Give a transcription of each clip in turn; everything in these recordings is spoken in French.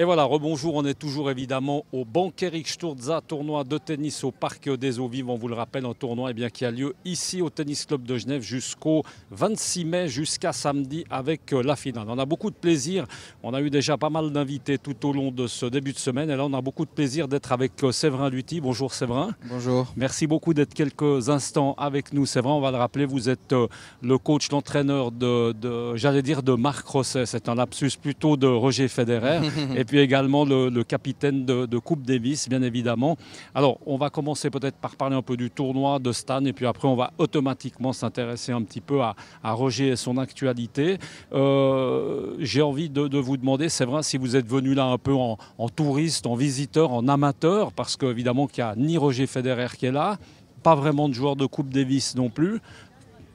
Et voilà, rebonjour, on est toujours évidemment au Bank Eric Sturza, tournoi de tennis au Parc des Eaux Vives. On vous le rappelle, un tournoi qui a lieu ici au Tennis Club de Genève jusqu'au 26 mai, jusqu'à samedi avec la finale. On a beaucoup de plaisir, on a eu déjà pas mal d'invités tout au long de ce début de semaine. Et là, on a beaucoup de plaisir d'être avec Séverin Luthi. Bonjour Séverin. Bonjour. Merci beaucoup d'être quelques instants avec nous. Séverin, on va le rappeler, vous êtes le coach, l'entraîneur de Marc Rosset. C'est un lapsus plutôt de Roger Federer. Et puis également le capitaine de Coupe Davis, bien évidemment. Alors, on va commencer peut-être par parler un peu du tournoi de Stan, et puis après, on va automatiquement s'intéresser un petit peu à Roger et son actualité. J'ai envie de vous demander, c'est vrai, si vous êtes venu là un peu en touriste, en visiteur, en amateur, parce qu'évidemment qu'il n'y a ni Roger Federer qui est là, pas vraiment de joueur de Coupe Davis non plus.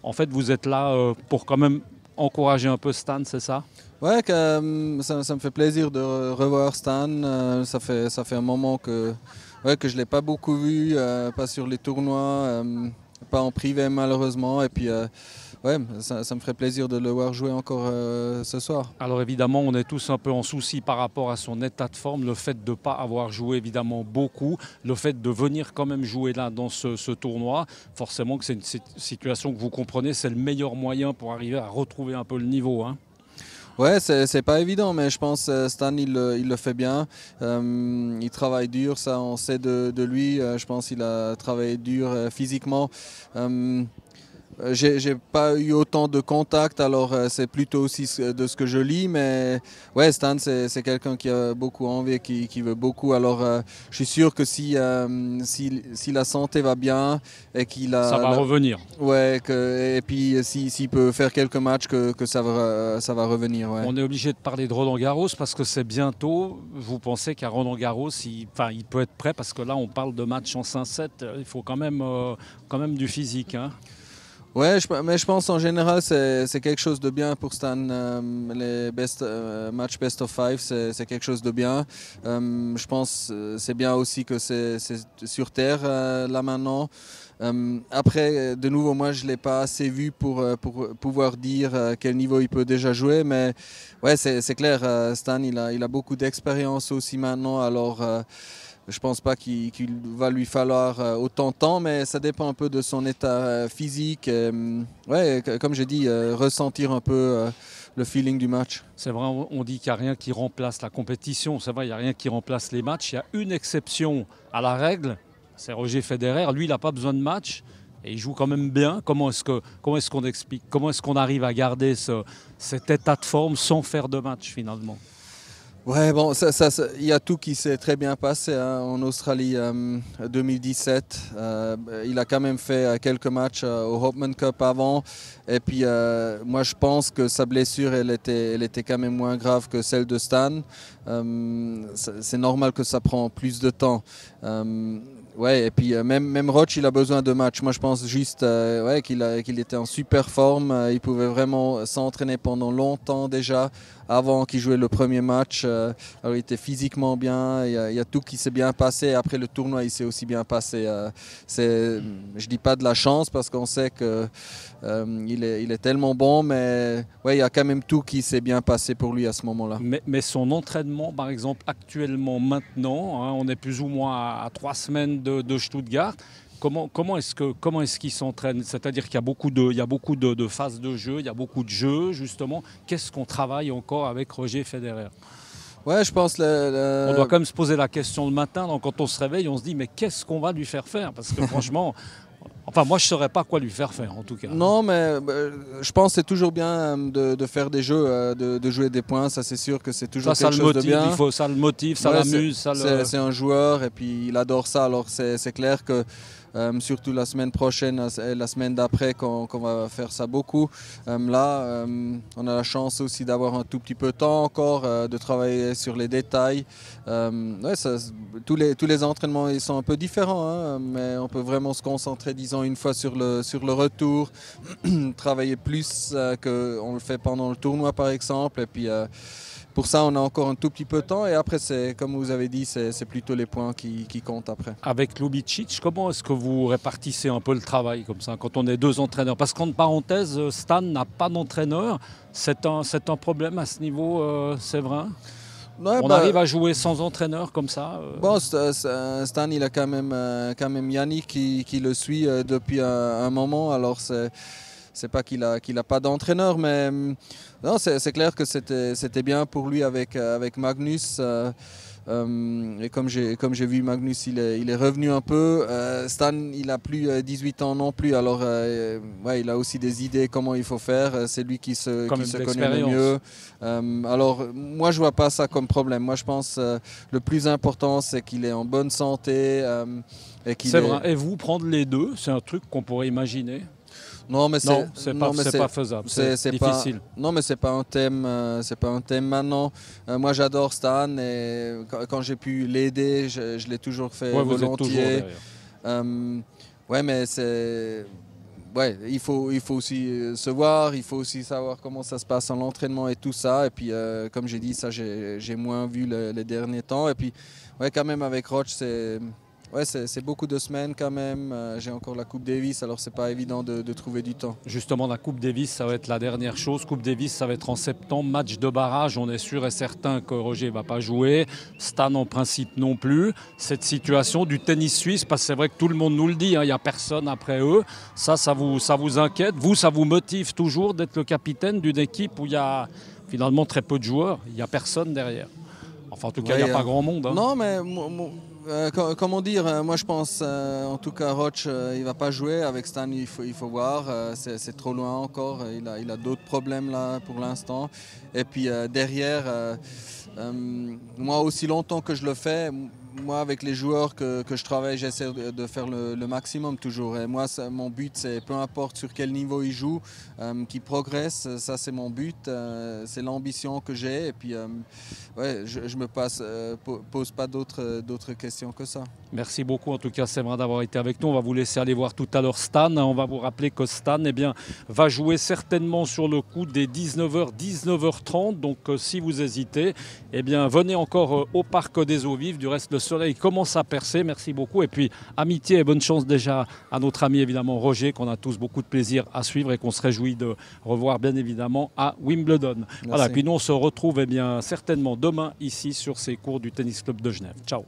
En fait, vous êtes là pour quand même encourager un peu Stan, c'est ça ? Ouais, ça me fait plaisir de revoir Stan. Ça fait un moment que je ne l'ai pas beaucoup vu, pas sur les tournois, pas en privé malheureusement. Et puis, ça me ferait plaisir de le voir jouer encore ce soir. Alors évidemment, on est tous un peu en souci par rapport à son état de forme, le fait de ne pas avoir joué évidemment beaucoup, le fait de venir quand même jouer là dans ce tournoi. Forcément que c'est une situation que vous comprenez, c'est le meilleur moyen pour arriver à retrouver un peu le niveau, hein. Ouais, c'est pas évident, mais je pense que Stan, il le fait bien. Il travaille dur, ça on sait de lui. Je pense qu'il a travaillé dur physiquement. J'ai pas eu autant de contacts, alors c'est plutôt aussi de ce que je lis, mais ouais, Stan c'est quelqu'un qui a beaucoup envie, qui veut beaucoup, alors je suis sûr que si la santé va bien et qu'il a... Ça va revenir. Ouais, et puis s'il peut faire quelques matchs, que ça va revenir. Ouais. On est obligé de parler de Roland Garros parce que c'est bientôt. Vous pensez qu'à Roland Garros, il peut être prêt, parce que là on parle de match en 5-7, il faut quand même du physique, hein. Ouais, mais je pense en général c'est quelque chose de bien pour Stan. Les matchs best of five, c'est quelque chose de bien. Je pense c'est bien aussi que c'est sur terre là maintenant. Après, de nouveau, moi je ne l'ai pas assez vu pour pouvoir dire quel niveau il peut déjà jouer. Mais ouais, c'est clair, Stan il a beaucoup d'expérience aussi maintenant. Alors je ne pense pas qu'il va lui falloir autant de temps, mais ça dépend un peu de son état physique. Ouais, comme j'ai dit, ressentir un peu le feeling du match. C'est vrai, on dit qu'il n'y a rien qui remplace la compétition. C'est vrai, il n'y a rien qui remplace les matchs. Il y a une exception à la règle, c'est Roger Federer. Lui, il n'a pas besoin de match et il joue quand même bien. Comment est-ce qu'on explique? Comment est-ce qu'on arrive à garder cet état de forme sans faire de match finalement? Ouais, bon, il y a tout qui s'est très bien passé hein, en Australie 2017. Il a quand même fait quelques matchs au Hopman Cup avant. Et puis, moi, je pense que sa blessure, elle était quand même moins grave que celle de Stan. C'est normal que ça prend plus de temps. Ouais, et puis même Roche, il a besoin de matchs. Moi, je pense juste qu'il était en super forme. Il pouvait vraiment s'entraîner pendant longtemps déjà, avant qu'il jouait le premier match. Alors, il était physiquement bien. Il y a tout qui s'est bien passé. Après le tournoi, il s'est aussi bien passé. Je dis pas de la chance parce qu'on sait que il est tellement bon, mais ouais, il y a quand même tout qui s'est bien passé pour lui à ce moment-là. Mais son entraînement, par exemple, actuellement, maintenant, hein, on est plus ou moins à 3 semaines de Stuttgart. Comment est-ce qu'il s'entraîne? C'est-à-dire qu'il y a beaucoup de phases de jeu, il y a beaucoup de jeux, justement. Qu'est-ce qu'on travaille encore avec Roger Federer? Ouais, je pense On doit quand même se poser la question le matin. Donc quand on se réveille, on se dit mais qu'est-ce qu'on va lui faire faire? Parce que franchement... Enfin, moi, je ne saurais pas quoi lui faire faire, en tout cas. Non, mais je pense que c'est toujours bien de faire des jeux, de jouer des points. Ça, c'est sûr que c'est toujours quelque chose de bien. Ça le motive, ça l'amuse. C'est un joueur et puis il adore ça. Alors, c'est clair que surtout la semaine prochaine et la semaine d'après qu'on va faire ça beaucoup. Là, on a la chance aussi d'avoir un tout petit peu de temps encore, de travailler sur les détails. Tous les entraînements ils sont un peu différents, hein, mais on peut vraiment se concentrer, disons, une fois sur le retour, travailler plus qu'on le fait pendant le tournoi par exemple. Et puis pour ça, on a encore un tout petit peu de temps. Et après, comme vous avez dit, c'est plutôt les points qui comptent après. Avec Ljubicic, comment est-ce que vous répartissez un peu le travail comme ça, quand on est deux entraîneurs? Parce qu'en parenthèse, Stan n'a pas d'entraîneur. C'est un problème à ce niveau, Séverin? Ouais, On arrive à jouer sans entraîneur comme ça Bon, Stan, il a quand même Yannick qui le suit depuis un moment. Alors, c'est pas qu'il a pas d'entraîneur, mais non, c'est clair que c'était bien pour lui avec Magnus. Et comme j'ai vu Magnus, il est revenu un peu. Stan, il a plus 18 ans non plus, alors ouais, il a aussi des idées comment il faut faire. C'est lui qui se connaît le mieux. Alors moi, je vois pas ça comme problème. Moi, je pense le plus important, c'est qu'il est en bonne santé. C'est vrai. Et vous, prendre les deux, c'est un truc qu'on pourrait imaginer? Non, mais c'est pas faisable, c'est difficile. Non, mais c'est pas un thème, maintenant. Moi, j'adore Stan et quand j'ai pu l'aider, je l'ai toujours fait volontiers. Ouais, mais il faut aussi se voir, il faut aussi savoir comment ça se passe en entraînement et tout ça. Et puis, comme j'ai dit, ça, j'ai moins vu les derniers temps. Et puis, ouais, quand même avec Roche, c'est beaucoup de semaines quand même. J'ai encore la Coupe Davis, alors c'est pas évident de trouver du temps. Justement, la Coupe Davis, ça va être la dernière chose. Coupe Davis, ça va être en septembre. Match de barrage, on est sûr et certain que Roger ne va pas jouer. Stan, en principe, non plus. Cette situation du tennis suisse, parce que c'est vrai que tout le monde nous le dit, il n'y a personne après eux. Ça vous inquiète? Vous, ça vous motive toujours d'être le capitaine d'une équipe où il y a finalement très peu de joueurs? Il n'y a personne derrière. Enfin, en tout cas, il n'y a pas grand monde. Hein. Non, mais comment dire, moi je pense, en tout cas, Roche, il va pas jouer. Avec Stan, il faut voir. C'est trop loin encore. Il a d'autres problèmes là pour l'instant. Et puis derrière, moi aussi longtemps que je le fais, moi avec les joueurs que je travaille, j'essaie de faire le maximum toujours. Et moi, mon but, c'est peu importe sur quel niveau ils jouent, qu'ils progressent. Ça, c'est mon but. C'est l'ambition que j'ai. Et puis, ouais, je me pose pas d'autres questions que ça. Merci beaucoup en tout cas, c'est vrai d'avoir été avec nous. On va vous laisser aller voir tout à l'heure Stan. On va vous rappeler que Stan va jouer certainement sur le coup des 19h, 19h30. Donc si vous hésitez, venez encore au Parc des Eaux Vives. Du reste, le soleil commence à percer. Merci beaucoup. Et puis amitié et bonne chance déjà à notre ami évidemment Roger, qu'on a tous beaucoup de plaisir à suivre et qu'on se réjouit de revoir bien évidemment à Wimbledon. Merci. Voilà, puis nous on se retrouve certainement demain ici sur ces cours du Tennis Club de Genève. Ciao.